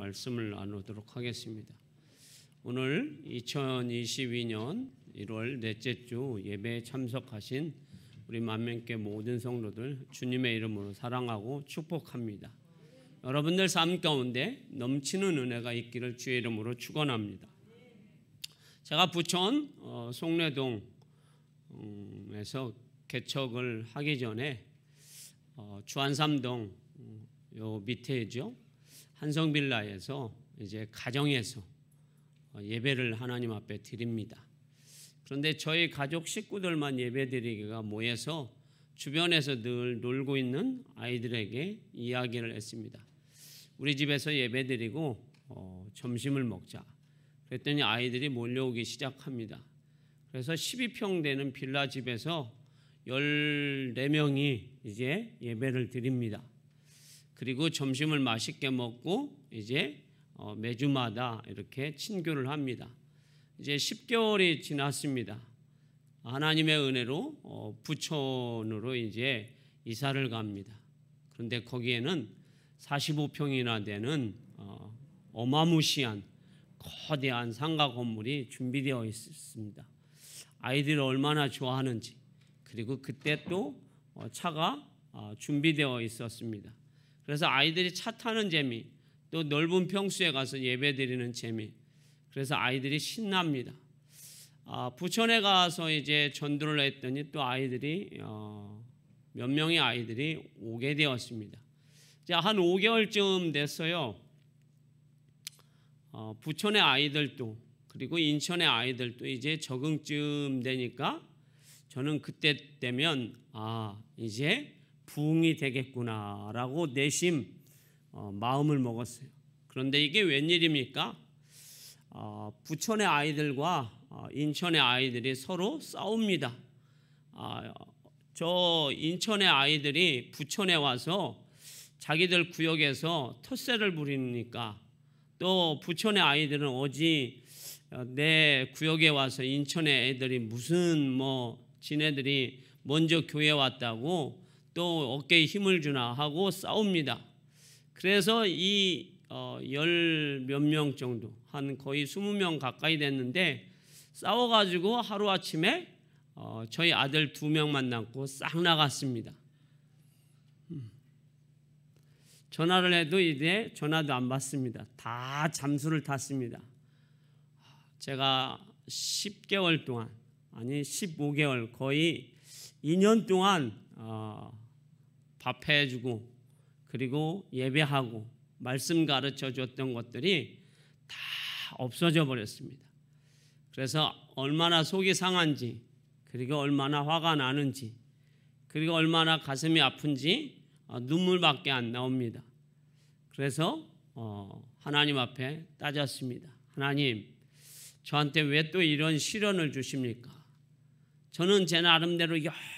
말씀을 나누도록 하겠습니다. 오늘 2022년 1월 넷째 주 예배에 참석하신 우리 만명교회 모든 성도들 주님의 이름으로 사랑하고 축복합니다. 여러분들 삶 가운데 넘치는 은혜가 있기를 주의 이름으로 축원합니다. 제가 부천 송내동에서 개척을 하기 전에 주안삼동 요 밑에죠 한성빌라에서 이제 가정에서 예배를 하나님 앞에 드립니다. 그런데 저희 가족 식구들만 예배드리기가 모여서 주변에서 늘 놀고 있는 아이들에게 이야기를 했습니다. 우리 집에서 예배드리고 점심을 먹자. 그랬더니 아이들이 몰려오기 시작합니다. 그래서 12평 되는 빌라 집에서 14명이 이제 예배를 드립니다. 그리고 점심을 맛있게 먹고 이제 매주마다 이렇게 친교를 합니다. 이제 10개월이 지났습니다. 하나님의 은혜로 부천으로 이제 이사를 갑니다. 그런데 거기에는 45평이나 되는 어마무시한 거대한 상가 건물이 준비되어 있습니다. 아이들이 얼마나 좋아하는지, 그리고 그때 또 차가 준비되어 있었습니다. 그래서 아이들이 차 타는 재미, 또 넓은 평수에 가서 예배드리는 재미, 그래서 아이들이 신납니다. 부천에 가서 이제 전도를 했더니 또 아이들이 몇 명의 아이들이 오게 되었습니다. 이제 한 5개월쯤 됐어요. 부천의 아이들도 그리고 인천의 아이들도 이제 적응쯤 되니까 저는 그때 되면 이제 부흥이 되겠구나라고 내심 마음을 먹었어요. 그런데 이게 웬일입니까? 부천의 아이들과 인천의 아이들이 서로 싸웁니다. 저 인천의 아이들이 부천에 와서 자기들 구역에서 텃세를 부리니까 또 부천의 아이들은 오지 내 구역에 와서 인천의 애들이 무슨 지네들이 먼저 교회 왔다고 또 어깨에 힘을 주나 하고 싸웁니다. 그래서 이 10 몇 명 정도, 한 거의 20명 가까이 됐는데 싸워가지고 하루아침에 저희 아들 2명만 남고 싹 나갔습니다. 전화를 해도 이제 전화도 안 받습니다. 다 잠수를 탔습니다. 제가 10개월 동안, 아니 15개월, 거의 2년 동안 밥 해주고 그리고 예배하고 말씀 가르쳐 줬던 것들이 다 없어져 버렸습니다. 그래서 얼마나 속이 상한지, 그리고 얼마나 화가 나는지, 그리고 얼마나 가슴이 아픈지 눈물밖에 안 나옵니다. 그래서 하나님 앞에 따졌습니다. 하나님, 저한테 왜 또 이런 시련을 주십니까? 저는 제 나름대로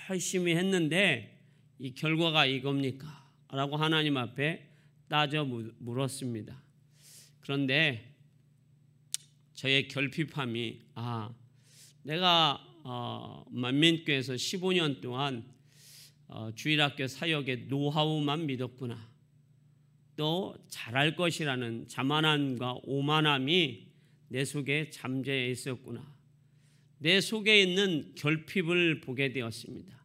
열심히 했는데 이 결과가 이겁니까? 라고 하나님 앞에 따져 물었습니다. 그런데 저의 결핍함이 내가 만민교회에서 15년 동안 주일학교 사역의 노하우만 믿었구나. 또 잘할 것이라는 자만함과 오만함이 내 속에 잠재해 있었구나. 내 속에 있는 결핍을 보게 되었습니다.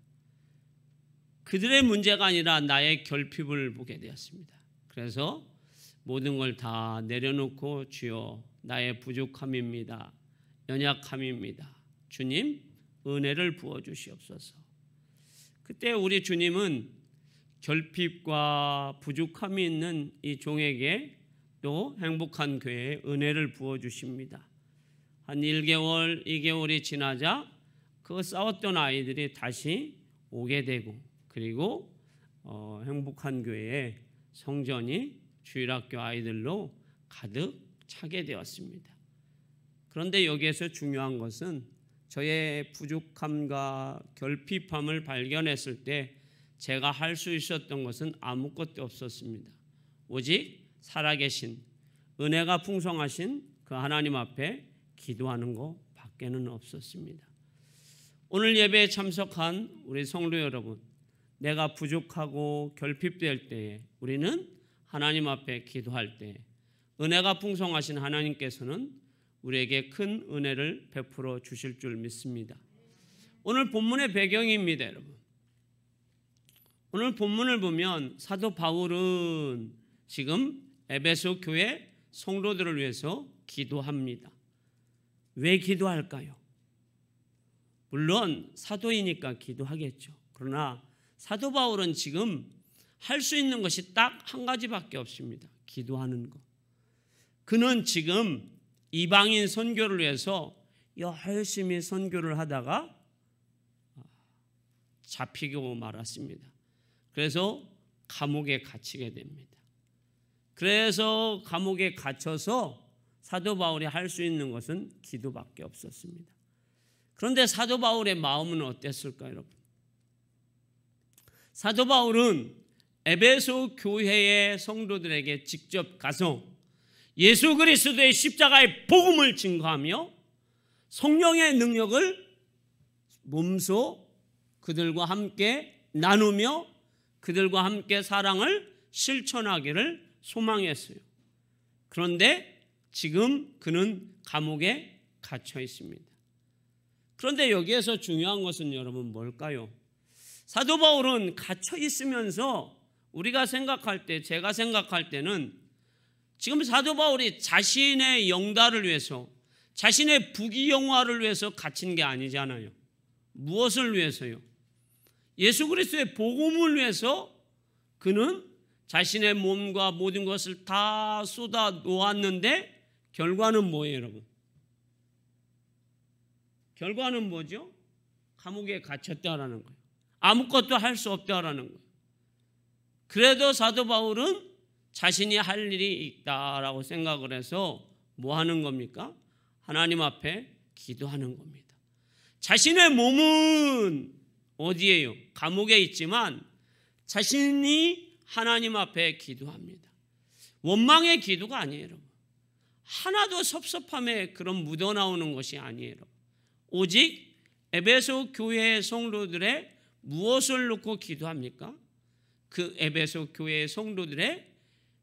그들의 문제가 아니라 나의 결핍을 보게 되었습니다. 그래서 모든 걸 다 내려놓고 주여 나의 부족함입니다. 연약함입니다. 주님 은혜를 부어주시옵소서. 그때 우리 주님은 결핍과 부족함이 있는 이 종에게 또 행복한 교회에 은혜를 부어주십니다. 한 1개월, 2개월이 지나자 그 싸웠던 아이들이 다시 오게 되고 그리고 행복한 교회에 성전이 주일학교 아이들로 가득 차게 되었습니다. 그런데 여기에서 중요한 것은 저의 부족함과 결핍함을 발견했을 때 제가 할 수 있었던 것은 아무것도 없었습니다. 오직 살아계신 은혜가 풍성하신 그 하나님 앞에 기도하는 것 밖에는 없었습니다. 오늘 예배에 참석한 우리 성도 여러분, 내가 부족하고 결핍될 때에 우리는 하나님 앞에 기도할 때 은혜가 풍성하신 하나님께서는 우리에게 큰 은혜를 베풀어 주실 줄 믿습니다. 오늘 본문의 배경입니다, 여러분. 오늘 본문을 보면 사도 바울은 지금 에베소 교회 성도들을 위해서 기도합니다. 왜 기도할까요? 물론 사도이니까 기도하겠죠. 그러나 사도 바울은 지금 할 수 있는 것이 딱 한 가지밖에 없습니다. 기도하는 것. 그는 지금 이방인 선교를 위해서 열심히 선교를 하다가 잡히고 말았습니다. 그래서 감옥에 갇히게 됩니다. 그래서 감옥에 갇혀서 사도 바울이 할 수 있는 것은 기도밖에 없었습니다. 그런데 사도 바울의 마음은 어땠을까요, 여러분? 사도 바울은 에베소 교회의 성도들에게 직접 가서 예수 그리스도의 십자가의 복음을 증거하며 성령의 능력을 몸소 그들과 함께 나누며 그들과 함께 사랑을 실천하기를 소망했어요. 그런데 지금 그는 감옥에 갇혀 있습니다. 그런데 여기에서 중요한 것은 여러분 뭘까요? 사도 바울은 갇혀 있으면서 우리가 생각할 때, 제가 생각할 때는 지금 사도 바울이 자신의 영달을 위해서, 자신의 부귀영화를 위해서 갇힌 게 아니잖아요. 무엇을 위해서요? 예수 그리스도의 복음을 위해서 그는 자신의 몸과 모든 것을 다 쏟아 놓았는데 결과는 뭐예요, 여러분? 결과는 뭐죠? 감옥에 갇혔다라는 거예요. 아무것도 할 수 없다라는 거예요. 그래도 사도 바울은 자신이 할 일이 있다라고 생각을 해서 뭐 하는 겁니까? 하나님 앞에 기도하는 겁니다. 자신의 몸은 어디예요? 감옥에 있지만 자신이 하나님 앞에 기도합니다. 원망의 기도가 아니에요, 여러분. 하나도 섭섭함에 그런 묻어나오는 것이 아니에요, 여러분. 오직 에베소 교회의 성도들의 무엇을 놓고 기도합니까? 그 에베소 교회의 성도들의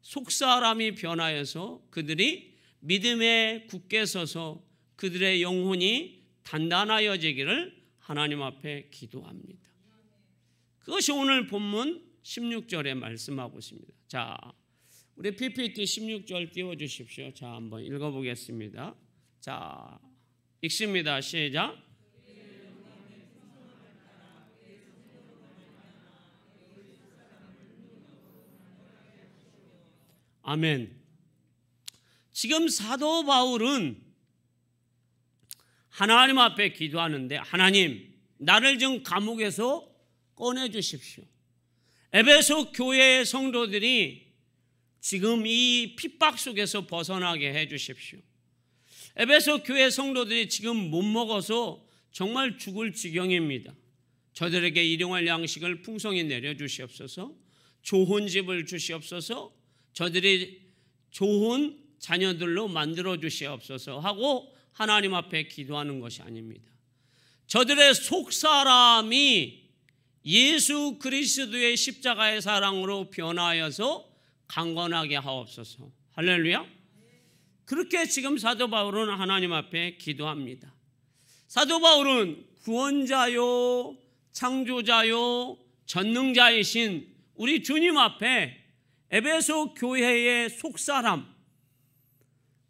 속사람이 변하여서 그들이 믿음에 굳게 서서 그들의 영혼이 단단하여지기를 하나님 앞에 기도합니다. 그것이 오늘 본문 16절에 말씀하고 있습니다. 자, 우리 PPT 16절 띄워주십시오. 자, 한번 읽어보겠습니다. 자, 읽습니다. 시작. 아멘. 지금 사도 바울은 하나님 앞에 기도하는데, 하나님, 나를 지금 감옥에서 꺼내주십시오. 에베소 교회의 성도들이 지금 이 핍박 속에서 벗어나게 해주십시오. 에베소 교회 성도들이 지금 못 먹어서 정말 죽을 지경입니다. 저들에게 일용할 양식을 풍성히 내려주시옵소서. 좋은 집을 주시옵소서. 저들이 좋은 자녀들로 만들어 주시옵소서 하고 하나님 앞에 기도하는 것이 아닙니다. 저들의 속사람이 예수 그리스도의 십자가의 사랑으로 변하여서 강건하게 하옵소서. 할렐루야. 그렇게 지금 사도 바울은 하나님 앞에 기도합니다. 사도 바울은 구원자요, 창조자요, 전능자이신 우리 주님 앞에 에베소 교회의 속사람,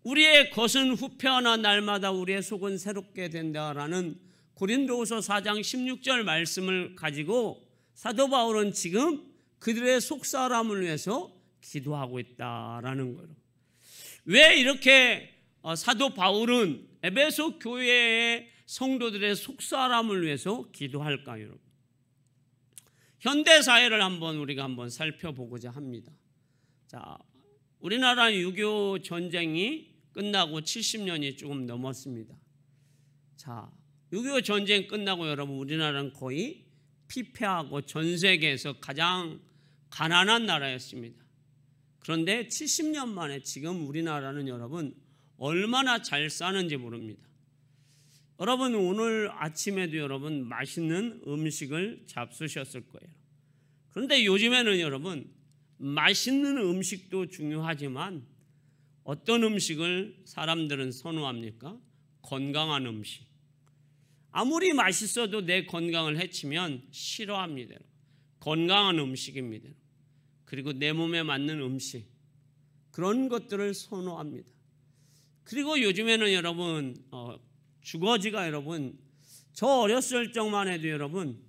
우리의 겉은 후패하나 날마다 우리의 속은 새롭게 된다라는 고린도후서 4장 16절 말씀을 가지고 사도 바울은 지금 그들의 속사람을 위해서 기도하고 있다라는 거예요. 왜 이렇게 사도 바울은 에베소 교회의 성도들의 속사람을 위해서 기도할까요, 여러분? 현대 사회를 우리가 한번 살펴보고자 합니다. 자, 우리나라 6.25 전쟁이 끝나고 70년이 조금 넘었습니다. 자, 6.25 전쟁 끝나고 여러분 우리나라는 거의 피폐하고 전 세계에서 가장 가난한 나라였습니다. 그런데 70년 만에 지금 우리나라는 여러분 얼마나 잘 사는지 모릅니다. 여러분 오늘 아침에도 여러분 맛있는 음식을 잡수셨을 거예요. 그런데 요즘에는 여러분 맛있는 음식도 중요하지만 어떤 음식을 사람들은 선호합니까? 건강한 음식. 아무리 맛있어도 내 건강을 해치면 싫어합니다. 건강한 음식입니다. 그리고 내 몸에 맞는 음식, 그런 것들을 선호합니다. 그리고 요즘에는 여러분 주거지가 여러분 저 어렸을 적만 해도 여러분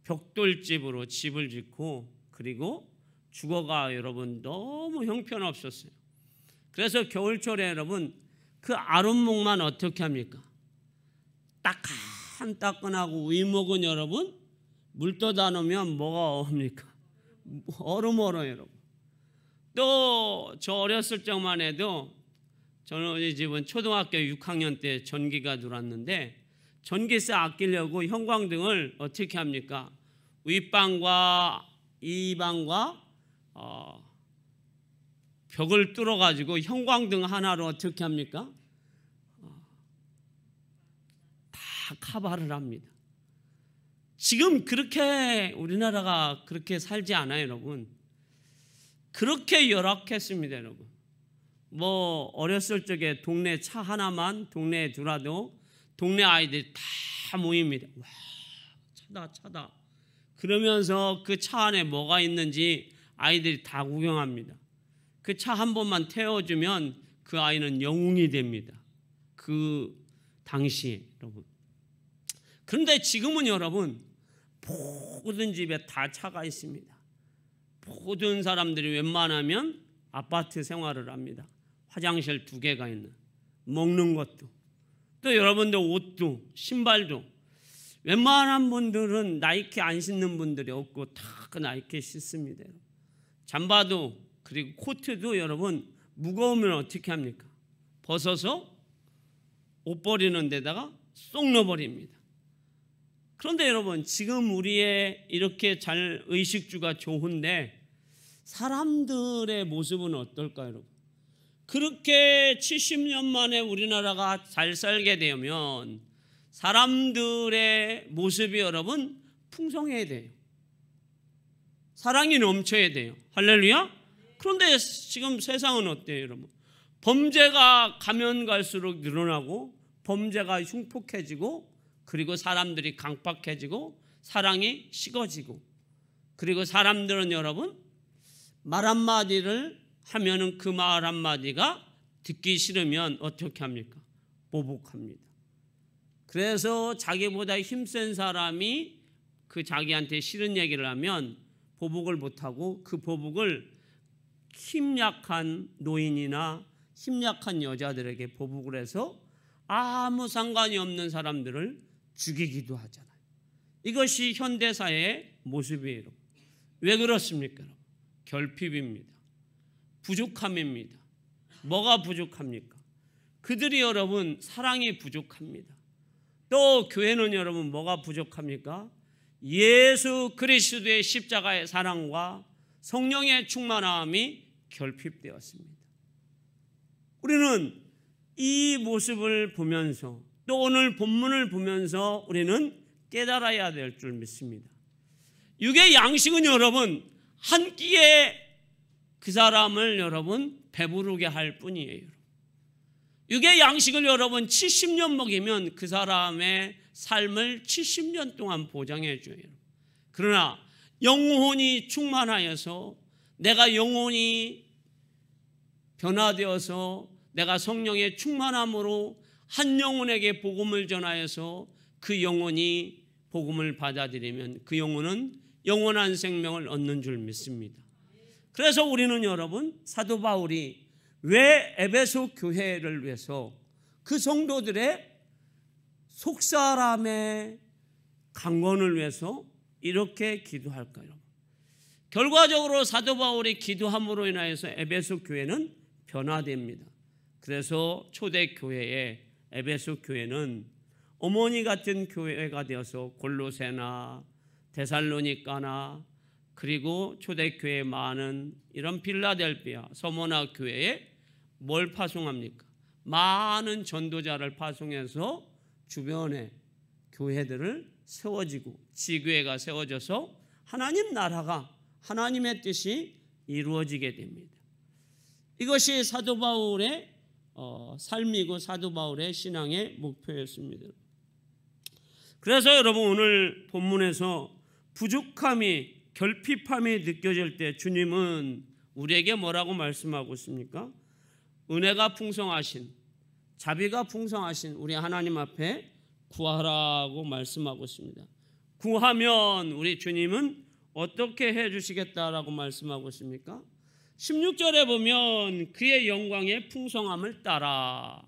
벽돌집으로 집을 짓고 그리고 주거가 여러분 너무 형편없었어요. 그래서 겨울철에 여러분 그 아랫목만 어떻게 합니까? 따끈따끈하고 위목은 여러분 물 떠다 놓으면 뭐가 옵니까? 얼음 얼어요 여러분. 또 저 어렸을 적만 해도 저는 이 집은 초등학교 6학년 때 전기가 들어왔는데 전기세 아끼려고 형광등을 어떻게 합니까? 윗방과 이방과 벽을 뚫어가지고 형광등 하나로 어떻게 합니까? 다 커버를 합니다. 지금 그렇게 우리나라가 그렇게 살지 않아요 여러분. 그렇게 열악했습니다 여러분. 뭐 어렸을 적에 동네 차 하나만 동네에 두라도 동네 아이들이 다 모입니다. 와 차다 그러면서 그 차 안에 뭐가 있는지 아이들이 다 구경합니다. 그 차 한 번만 태워주면 그 아이는 영웅이 됩니다. 그 당시에 여러분. 그런데 지금은 여러분 모든 집에 다 차가 있습니다. 모든 사람들이 웬만하면 아파트 생활을 합니다. 화장실 2개가 있는, 먹는 것도, 또 여러분들 옷도 신발도 웬만한 분들은 나이키 안 신는 분들이 없고 다 그 나이키 신습니다. 잠바도 그리고 코트도 여러분 무거우면 어떻게 합니까? 벗어서 옷 버리는 데다가 쏙 넣어버립니다. 그런데 여러분 지금 우리의 이렇게 잘 의식주가 좋은데 사람들의 모습은 어떨까요 여러분? 그렇게 70년 만에 우리나라가 잘 살게 되면 사람들의 모습이 여러분 풍성해야 돼요. 사랑이 넘쳐야 돼요. 할렐루야. 그런데 지금 세상은 어때요 여러분? 범죄가 가면 갈수록 늘어나고 범죄가 흉폭해지고 그리고 사람들이 강팍해지고 사랑이 식어지고 그리고 사람들은 여러분 말 한마디를 하면은 그 말 한마디가 듣기 싫으면 어떻게 합니까? 보복합니다. 그래서 자기보다 힘센 사람이 그 자기한테 싫은 얘기를 하면 보복을 못하고 그 보복을 힘약한 노인이나 힘약한 여자들에게 보복을 해서 아무 상관이 없는 사람들을 죽이기도 하잖아요. 이것이 현대사회의 모습이에요. 왜 그렇습니까? 결핍입니다. 부족함입니다. 뭐가 부족합니까? 그들이 여러분 사랑이 부족합니다. 또 교회는 여러분 뭐가 부족합니까? 예수 그리스도의 십자가의 사랑과 성령의 충만함이 결핍되었습니다. 우리는 이 모습을 보면서 또 오늘 본문을 보면서 우리는 깨달아야 될 줄 믿습니다. 육의 양식은 여러분 한 끼에 그 사람을 여러분 배부르게 할 뿐이에요. 육의 양식을 여러분 70년 먹이면 그 사람의 삶을 70년 동안 보장해 줘요. 그러나 영혼이 충만하여서 내가 영혼이 변화되어서 내가 성령의 충만함으로 한 영혼에게 복음을 전하여서 그 영혼이 복음을 받아들이면 그 영혼은 영원한 생명을 얻는 줄 믿습니다. 그래서 우리는 여러분 사도 바울이 왜 에베소 교회를 위해서 그 성도들의 속사람의 강건을 위해서 이렇게 기도할까요? 결과적으로 사도 바울이 기도함으로 인하여서 에베소 교회는 변화됩니다. 그래서 초대교회의 에베소 교회는 어머니 같은 교회가 되어서 골로새나 데살로니가나 그리고 초대교회 많은 이런 빌라델비아 서머나 교회에 뭘 파송합니까? 많은 전도자를 파송해서 주변에 교회들을 세워지고 지교회가 세워져서 하나님 나라가 하나님의 뜻이 이루어지게 됩니다. 이것이 사도 바울의 삶이고 사도 바울의 신앙의 목표였습니다. 그래서 여러분 오늘 본문에서 부족함이 결핍함이 느껴질 때 주님은 우리에게 뭐라고 말씀하고 있습니까? 은혜가 풍성하신 자비가 풍성하신 우리 하나님 앞에 구하라고 말씀하고 있습니다. 구하면 우리 주님은 어떻게 해주시겠다라고 말씀하고 있습니까? 16절에 보면 그의 영광의 풍성함을 따라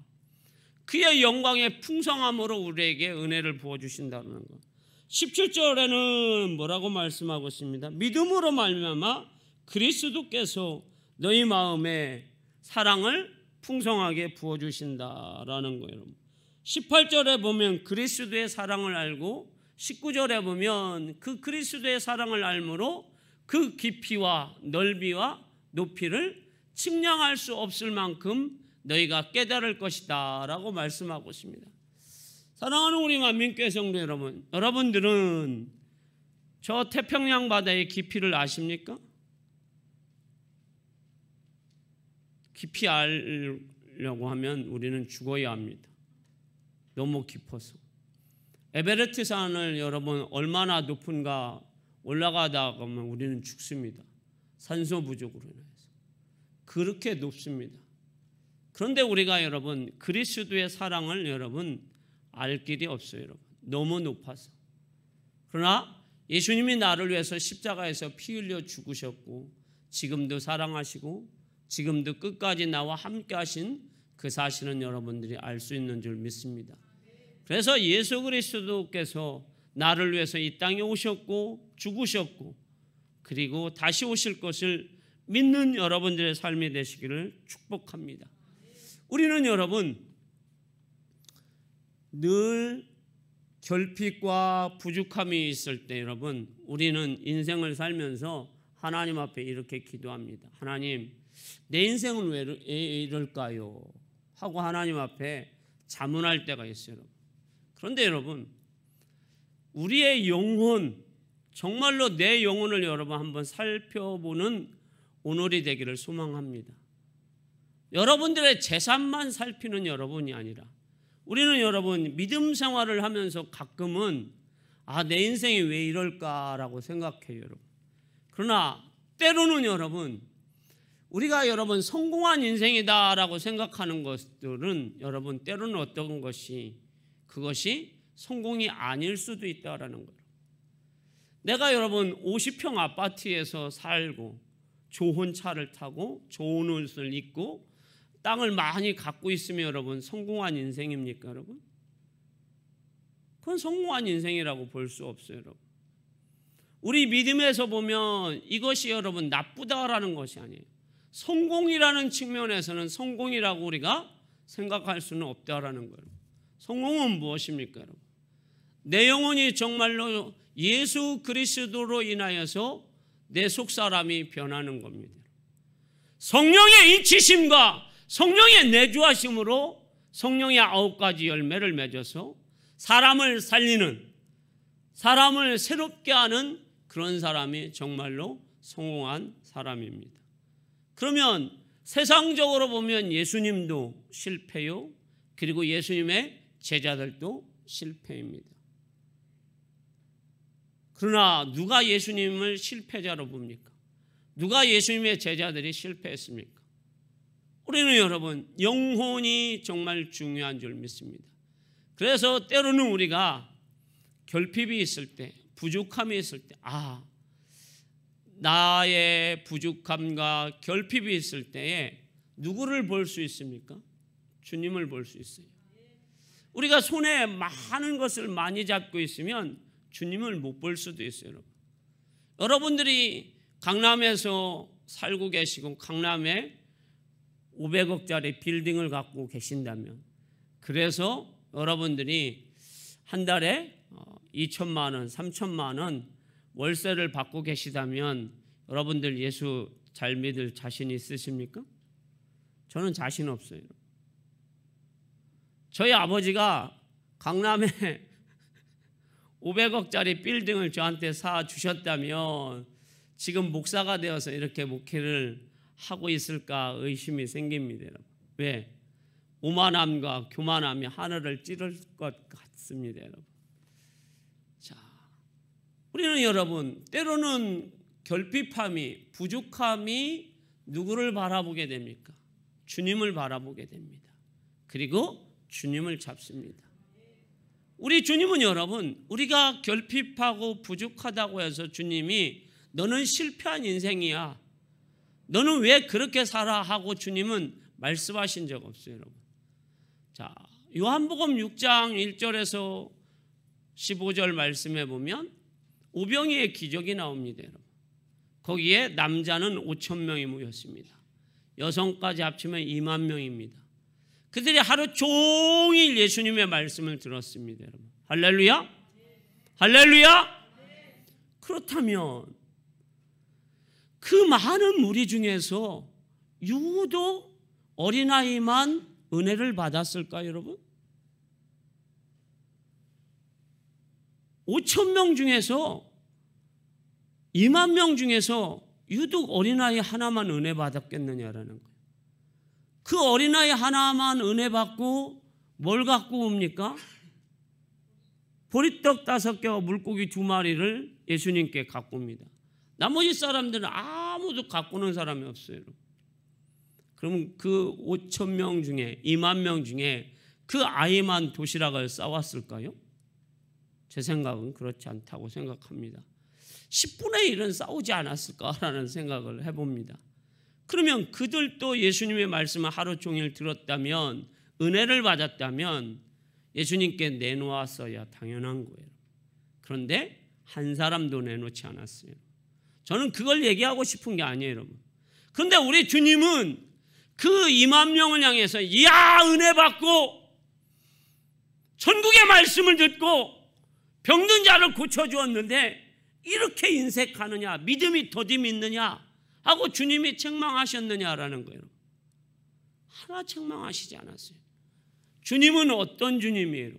그의 영광의 풍성함으로 우리에게 은혜를 부어주신다는 것. 17절에는 뭐라고 말씀하고 있습니다? 믿음으로 말미암아 그리스도께서 너희 마음에 사랑을 풍성하게 부어주신다라는 거예요. 18절에 보면 그리스도의 사랑을 알고 19절에 보면 그 그리스도의 사랑을 알므로 그 깊이와 넓이와 높이를 측량할 수 없을 만큼 너희가 깨달을 것이다 라고 말씀하고 있습니다. 사랑하는 우리 만민교회 성도 여러분, 여러분들은 저 태평양 바다의 깊이를 아십니까? 깊이 알려고 하면 우리는 죽어야 합니다. 너무 깊어서. 에베레스트 산을 여러분 얼마나 높은가 올라가다 보면 우리는 죽습니다. 산소 부족으로 인해서. 그렇게 높습니다. 그런데 우리가 여러분 그리스도의 사랑을 여러분 알 길이 없어요. 여러분. 너무 높아서. 그러나 예수님이 나를 위해서 십자가에서 피 흘려 죽으셨고 지금도 사랑하시고 지금도 끝까지 나와 함께 하신 그 사실은 여러분들이 알 수 있는 줄 믿습니다. 그래서 예수 그리스도께서 나를 위해서 이 땅에 오셨고 죽으셨고 그리고 다시 오실 것을 믿는 여러분들의 삶이 되시기를 축복합니다. 우리는 여러분 늘 결핍과 부족함이 있을 때 여러분 우리는 인생을 살면서 하나님 앞에 이렇게 기도합니다. 하나님 내 인생은 왜 이럴까요? 하고 하나님 앞에 자문할 때가 있어요. 여러분. 그런데 여러분 우리의 영혼 정말로 내 영혼을 여러분 한번 살펴보는 오늘이 되기를 소망합니다. 여러분들의 재산만 살피는 여러분이 아니라 우리는 여러분 믿음 생활을 하면서 가끔은 내 인생이 왜 이럴까라고 생각해요. 여러분. 그러나 때로는 여러분 우리가 여러분 성공한 인생이다라고 생각하는 것들은 여러분 때로는 어떤 것이 그것이 성공이 아닐 수도 있다라는 거예요. 내가 여러분 50평 아파트에서 살고 좋은 차를 타고 좋은 옷을 입고 땅을 많이 갖고 있으면 여러분 성공한 인생입니까 여러분? 그건 성공한 인생이라고 볼 수 없어요 여러분. 우리 믿음에서 보면 이것이 여러분 나쁘다라는 것이 아니에요. 성공이라는 측면에서는 성공이라고 우리가 생각할 수는 없다라는 거예요. 성공은 무엇입니까 여러분? 내 영혼이 정말로 예수 그리스도로 인하여서 내 속사람이 변하는 겁니다. 성령의 인치심과 성령의 내주하심으로 성령의 9가지 열매를 맺어서 사람을 살리는 사람을 새롭게 하는 그런 사람이 정말로 성공한 사람입니다. 그러면 세상적으로 보면 예수님도 실패요. 그리고 예수님의 제자들도 실패입니다. 그러나 누가 예수님을 실패자로 봅니까? 누가 예수님의 제자들이 실패했습니까? 우리는 여러분 영혼이 정말 중요한 줄 믿습니다. 그래서 때로는 우리가 결핍이 있을 때 부족함이 있을 때 나의 부족함과 결핍이 있을 때에 누구를 볼 수 있습니까? 주님을 볼 수 있어요. 우리가 손에 많은 것을 많이 잡고 있으면 주님을 못 볼 수도 있어요. 여러분. 여러분들이 강남에서 살고 계시고 강남에 500억짜리 빌딩을 갖고 계신다면 그래서 여러분들이 한 달에 2천만 원, 3천만 원 월세를 받고 계시다면 여러분들 예수 잘 믿을 자신 있으십니까? 저는 자신 없어요. 저희 아버지가 강남에 500억짜리 빌딩을 저한테 사주셨다면 지금 목사가 되어서 이렇게 목회를 하고 있을까 의심이 생깁니다. 여러분. 왜? 오만함과 교만함이 하늘을 찌를 것 같습니다. 여러분. 자, 우리는 여러분 때로는 결핍함이, 부족함이 누구를 바라보게 됩니까? 주님을 바라보게 됩니다. 그리고 주님을 잡습니다. 우리 주님은 여러분, 우리가 결핍하고 부족하다고 해서 주님이 너는 실패한 인생이야, 너는 왜 그렇게 살아 하고 주님은 말씀하신 적 없어요. 여러분. 자, 요한복음 6장 1절에서 15절 말씀해 보면 오병이의 기적이 나옵니다. 여러분. 거기에 남자는 5천 명이 모였습니다. 여성까지 합치면 2만 명입니다. 그들이 하루 종일 예수님의 말씀을 들었습니다. 여러분. 할렐루야? 할렐루야? 그렇다면 그 많은 무리 중에서 유독 어린아이만 은혜를 받았을까요, 여러분? 5천 명 중에서 2만 명 중에서 유독 어린아이 하나만 은혜 받았겠느냐라는 거예요. 그 어린아이 하나만 은혜 받고 뭘 갖고 옵니까? 보리떡 5개와 물고기 2마리를 예수님께 갖고 옵니다. 나머지 사람들은 아무도 갖고 오는 사람이 없어요. 그럼 그 5천 명 중에 2만 명 중에 그 아이만 도시락을 싸왔을까요? 제 생각은 그렇지 않다고 생각합니다. 10분의 1은 싸우지 않았을까라는 생각을 해봅니다. 그러면 그들도 예수님의 말씀을 하루 종일 들었다면, 은혜를 받았다면 예수님께 내놓았어야 당연한 거예요. 그런데 한 사람도 내놓지 않았어요. 저는 그걸 얘기하고 싶은 게 아니에요, 여러분. 그런데 우리 주님은 그 2만 명을 향해서 이야 은혜 받고 천국의 말씀을 듣고 병든 자를 고쳐주었는데 이렇게 인색하느냐, 믿음이 더디 있느냐 하고 주님이 책망하셨느냐라는 거예요. 하나 책망하시지 않았어요. 주님은 어떤 주님이에요?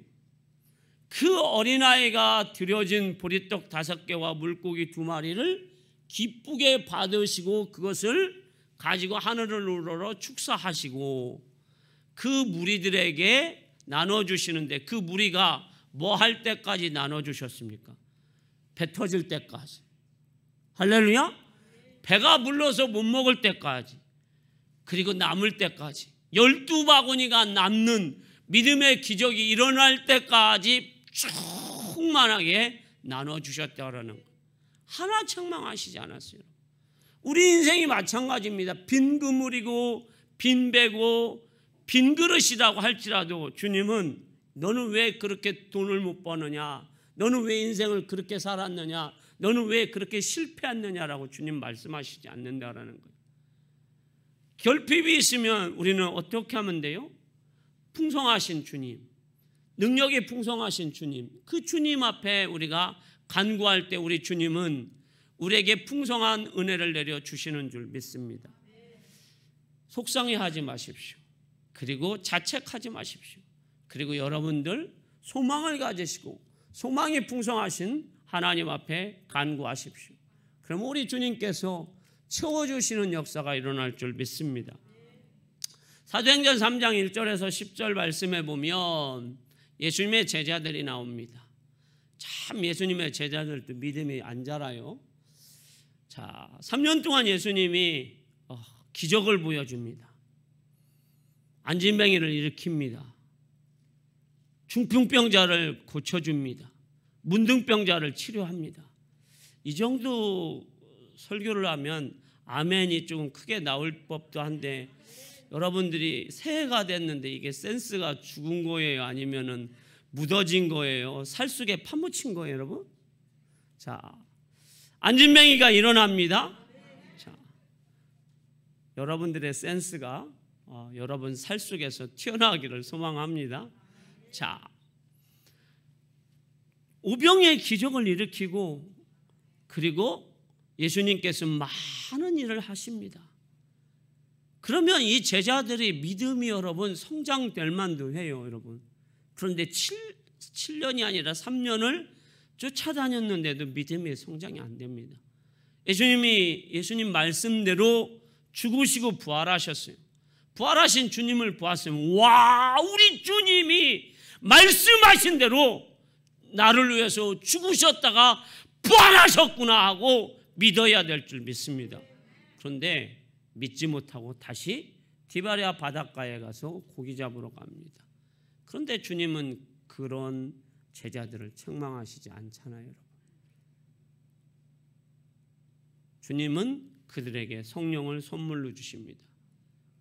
그 어린아이가 드려진 보리떡 5개와 물고기 2마리를 기쁘게 받으시고 그것을 가지고 하늘을 우러러 축사하시고 그 무리들에게 나눠주시는데, 그 무리가 뭐 할 때까지 나눠주셨습니까? 배 터질 때까지. 할렐루야? 배가 불러서 못 먹을 때까지, 그리고 남을 때까지, 12바구니가 남는 믿음의 기적이 일어날 때까지 충만하게 나눠주셨다라는 거. 하나 책망하시지 않았어요. 우리 인생이 마찬가지입니다. 빈 그물이고 빈 배고 빈 그릇이라고 할지라도 주님은 너는 왜 그렇게 돈을 못 버느냐, 너는 왜 인생을 그렇게 살았느냐, 너는 왜 그렇게 실패했느냐라고 주님 말씀하시지 않는다라는 거예요. 결핍이 있으면 우리는 어떻게 하면 돼요? 풍성하신 주님, 능력이 풍성하신 주님, 그 주님 앞에 우리가 간구할 때 우리 주님은 우리에게 풍성한 은혜를 내려주시는 줄 믿습니다. 속상해하지 마십시오. 그리고 자책하지 마십시오. 그리고 여러분들 소망을 가지시고 소망이 풍성하신 하나님 앞에 간구하십시오. 그럼 우리 주님께서 채워주시는 역사가 일어날 줄 믿습니다. 사도행전 3장 1절에서 10절 말씀해 보면 예수님의 제자들이 나옵니다. 참 예수님의 제자들도 믿음이 안 자라요. 자, 3년 동안 예수님이 기적을 보여줍니다. 안진뱅이를 일으킵니다. 중풍병자를 고쳐줍니다. 문둥병자를 치료합니다. 이 정도 설교를 하면 아멘이 좀 크게 나올 법도 한데, 여러분들이 새해가 됐는데 이게 센스가 죽은 거예요? 아니면은 묻어진 거예요? 살 속에 파묻힌 거예요, 여러분? 자, 안진뱅이가 일어납니다. 자, 여러분들의 센스가 여러분 살 속에서 튀어나오기를 소망합니다. 자, 오병의 기적을 일으키고 그리고 예수님께서 많은 일을 하십니다. 그러면 이 제자들이 믿음이 여러분 성장될 만도 해요, 여러분. 그런데 7년이 아니라 3년을 쫓아다녔는데도 믿음의 성장이 안 됩니다. 예수님 말씀대로 죽으시고 부활하셨어요. 부활하신 주님을 보았으면 와, 우리 주님이 말씀하신 대로 나를 위해서 죽으셨다가 부활하셨구나 하고 믿어야 될 줄 믿습니다. 그런데 믿지 못하고 다시 디바랴 바닷가에 가서 고기 잡으러 갑니다. 그런데 주님은 그런 제자들을 책망하시지 않잖아요, 여러분. 주님은 그들에게 성령을 선물로 주십니다.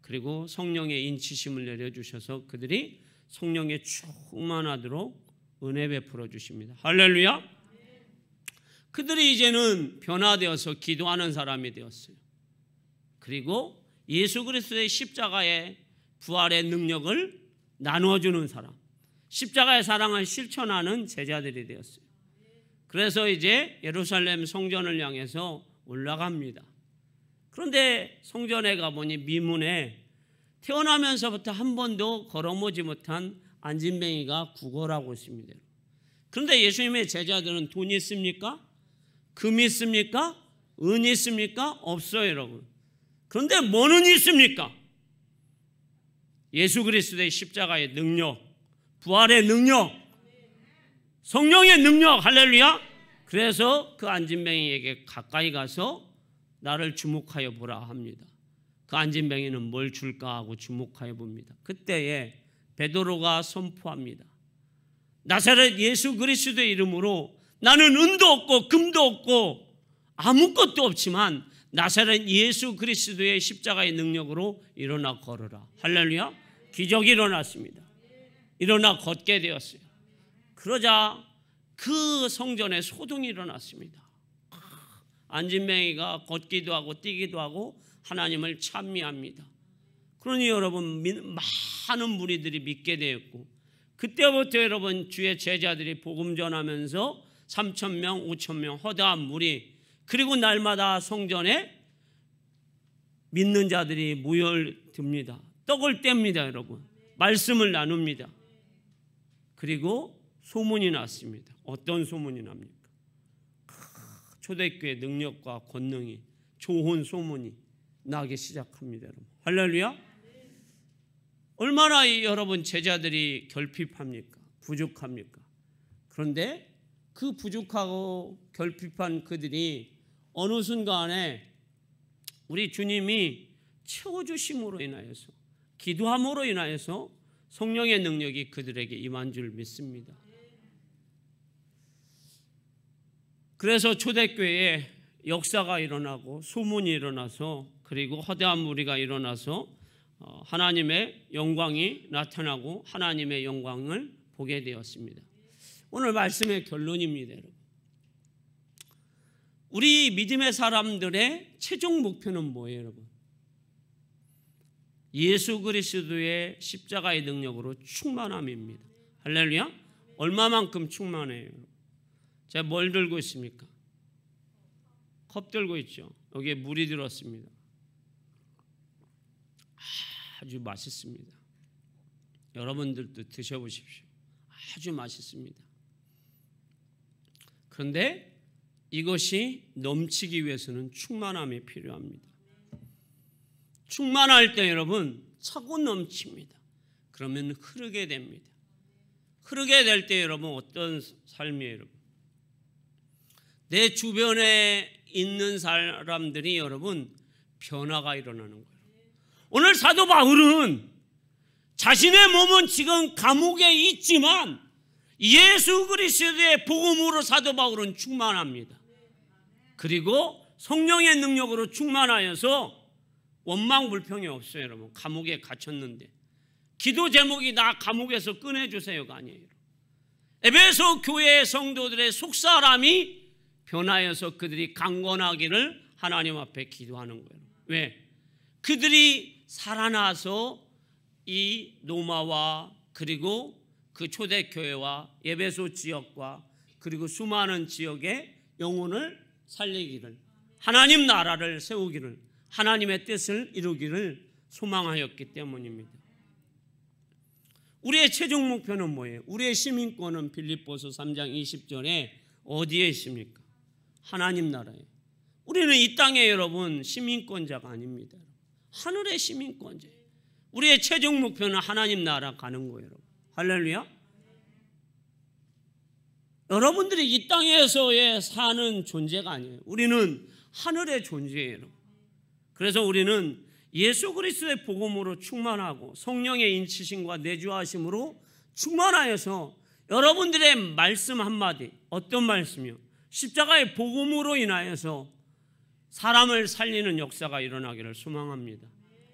그리고 성령의 인치심을 내려주셔서 그들이 성령에 충만하도록 은혜 베풀어 주십니다. 할렐루야. 그들이 이제는 변화되어서 기도하는 사람이 되었어요. 그리고 예수 그리스도의 십자가의 부활의 능력을 나누어주는 사람, 십자가의 사랑을 실천하는 제자들이 되었어요. 그래서 이제 예루살렘 성전을 향해서 올라갑니다. 그런데 성전에 가보니 미문에 태어나면서부터 한 번도 걸어보지 못한 안진뱅이가 구걸하고 있습니다. 그런데 예수님의 제자들은 돈이 있습니까? 금이 있습니까? 은이 있습니까? 없어요, 여러분. 그런데 뭐는 있습니까? 예수 그리스도의 십자가의 능력, 부활의 능력, 성령의 능력, 할렐루야. 그래서 그 안진뱅이에게 가까이 가서 나를 주목하여 보라 합니다. 그 안진뱅이는 뭘 줄까 하고 주목하여 봅니다. 그때에 베드로가 선포합니다. 나사렛 예수 그리스도의 이름으로 나는 은도 없고 금도 없고 아무것도 없지만 나사렛 예수 그리스도의 십자가의 능력으로 일어나 걸어라. 할렐루야. 기적이 일어났습니다. 일어나 걷게 되었어요. 그러자 그 성전에 소동이 일어났습니다. 안진뱅이가 걷기도 하고 뛰기도 하고 하나님을 찬미합니다. 그러니 여러분 많은 무리들이 믿게 되었고 그때부터 여러분 주의 제자들이 복음 전하면서 3,000명, 5,000명 허다한 무리, 그리고 날마다 성전에 믿는 자들이 모여듭니다. 떡을 뗍니다, 여러분. 말씀을 나눕니다. 그리고 소문이 났습니다. 어떤 소문이 납니까? 초대교회 능력과 권능이, 좋은 소문이 나기 시작합니다, 여러분. 할렐루야. 얼마나 여러분 제자들이 결핍합니까? 부족합니까? 그런데 그 부족하고 결핍한 그들이 어느 순간에 우리 주님이 채워주심으로 인하여서, 기도함으로 인하여서 성령의 능력이 그들에게 임한 줄 믿습니다. 그래서 초대교회에 역사가 일어나고 소문이 일어나서, 그리고 허다한 무리가 일어나서 하나님의 영광이 나타나고 하나님의 영광을 보게 되었습니다. 오늘 말씀의 결론입니다, 여러분. 우리 믿음의 사람들의 최종 목표는 뭐예요, 여러분? 예수 그리스도의 십자가의 능력으로 충만함입니다. 할렐루야. 얼마만큼 충만해요? 제가 뭘 들고 있습니까? 컵 들고 있죠. 여기에 물이 들었습니다. 아주 맛있습니다. 여러분들도 드셔보십시오. 아주 맛있습니다. 그런데 이것이 넘치기 위해서는 충만함이 필요합니다. 충만할 때 여러분 차고 넘칩니다. 그러면 흐르게 됩니다. 흐르게 될 때 여러분 어떤 삶이에요, 여러분? 내 주변에 있는 사람들이 여러분 변화가 일어나는 거예요. 오늘 사도 바울은 자신의 몸은 지금 감옥에 있지만 예수 그리스도의 복음으로 사도 바울은 충만합니다. 그리고 성령의 능력으로 충만하여서 원망불평이 없어요, 여러분. 감옥에 갇혔는데 기도 제목이 나 감옥에서 꺼내주세요가 아니에요. 에베소 교회의 성도들의 속사람이 변하여서 그들이 강건하기를 하나님 앞에 기도하는 거예요. 왜? 그들이 살아나서 이 로마와 그리고 그 초대교회와 에베소 지역과 그리고 수많은 지역의 영혼을 살리기를, 하나님 나라를 세우기를, 하나님의 뜻을 이루기를 소망하였기 때문입니다. 우리의 최종 목표는 뭐예요? 우리의 시민권은 빌립보서 3장 20절에 어디에 있습니까? 하나님 나라에. 우리는 이 땅에 여러분 시민권자가 아닙니다. 하늘의 시민권제. 우리의 최종 목표는 하나님 나라 가는 거예요. 할렐루야. 여러분들이 이 땅에서의 사는 존재가 아니에요. 우리는 하늘의 존재예요. 그래서 우리는 예수 그리스도의 복음으로 충만하고 성령의 인치심과 내주하심으로 충만하여서 여러분들의 말씀 한마디, 어떤 말씀이요? 십자가의 복음으로 인하여서 사람을 살리는 역사가 일어나기를 소망합니다.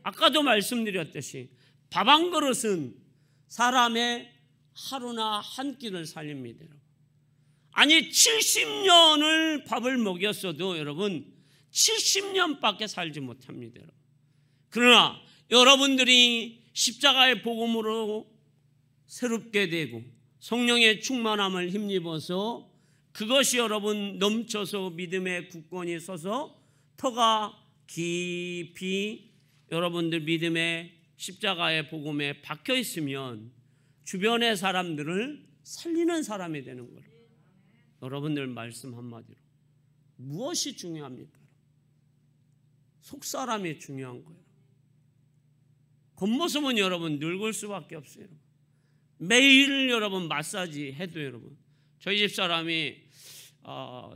아까도 말씀드렸듯이 밥 한 그릇은 사람의 하루나 한 끼를 살립니다. 아니 70년을 밥을 먹였어도 여러분 70년밖에 살지 못합니다. 그러나 여러분들이 십자가의 복음으로 새롭게 되고 성령의 충만함을 힘입어서 그것이 여러분 넘쳐서 믿음의 굳건히 서서 터가 깊이 여러분들 믿음의 십자가의 복음에 박혀 있으면 주변의 사람들을 살리는 사람이 되는 거예요. 여러분들 말씀 한마디로 무엇이 중요합니까? 속사람이 중요한 거예요. 겉모습은 여러분 늙을 수밖에 없어요. 매일 여러분 마사지 해도 여러분 저희 집 사람이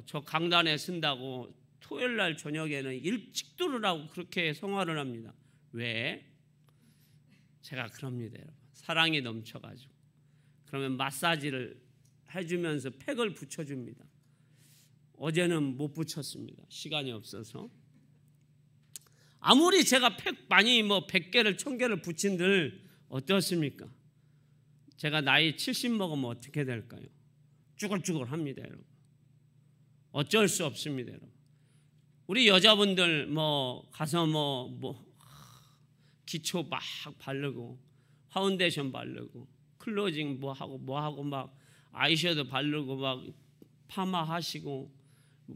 저 강단에 쓴다고 토요일 날 저녁에는 일찍 들으라고 그렇게 성화를 합니다. 왜? 제가 그럽니다. 여러분. 사랑이 넘쳐가지고 그러면 마사지를 해주면서 팩을 붙여줍니다. 어제는 못 붙였습니다. 시간이 없어서. 아무리 제가 팩 많이 100개를 1000개를 붙인들 어떻습니까? 제가 나이 70 먹으면 어떻게 될까요? 쭈글쭈글합니다, 여러분. 어쩔 수 없습니다, 여러분. 우리 여자분들 가서 기초 막 바르고 파운데이션 바르고 클로징 하고 막 아이섀도우 바르고 막 파마 하시고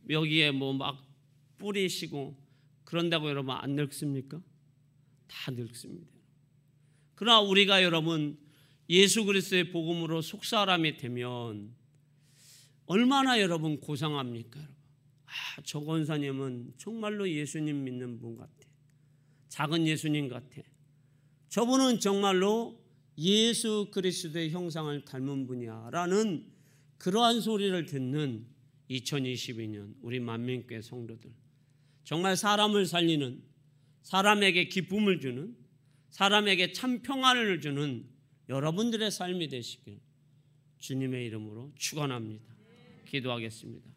여기에 막 뿌리시고 그런다고 여러분 안 늙습니까? 다 늙습니다. 그러나 우리가 여러분 예수 그리스도의 복음으로 속사람이 되면 얼마나 여러분 고상합니까? 여러분? 저 권사님은 정말로 예수님 믿는 분 같아. 작은 예수님 같아. 저분은 정말로 예수 그리스도의 형상을 닮은 분이야 라는 그러한 소리를 듣는 2022년 우리 만민교회 성도들, 정말 사람을 살리는, 사람에게 기쁨을 주는, 사람에게 참 평안을 주는 여러분들의 삶이 되시길 주님의 이름으로 축원합니다. 기도하겠습니다.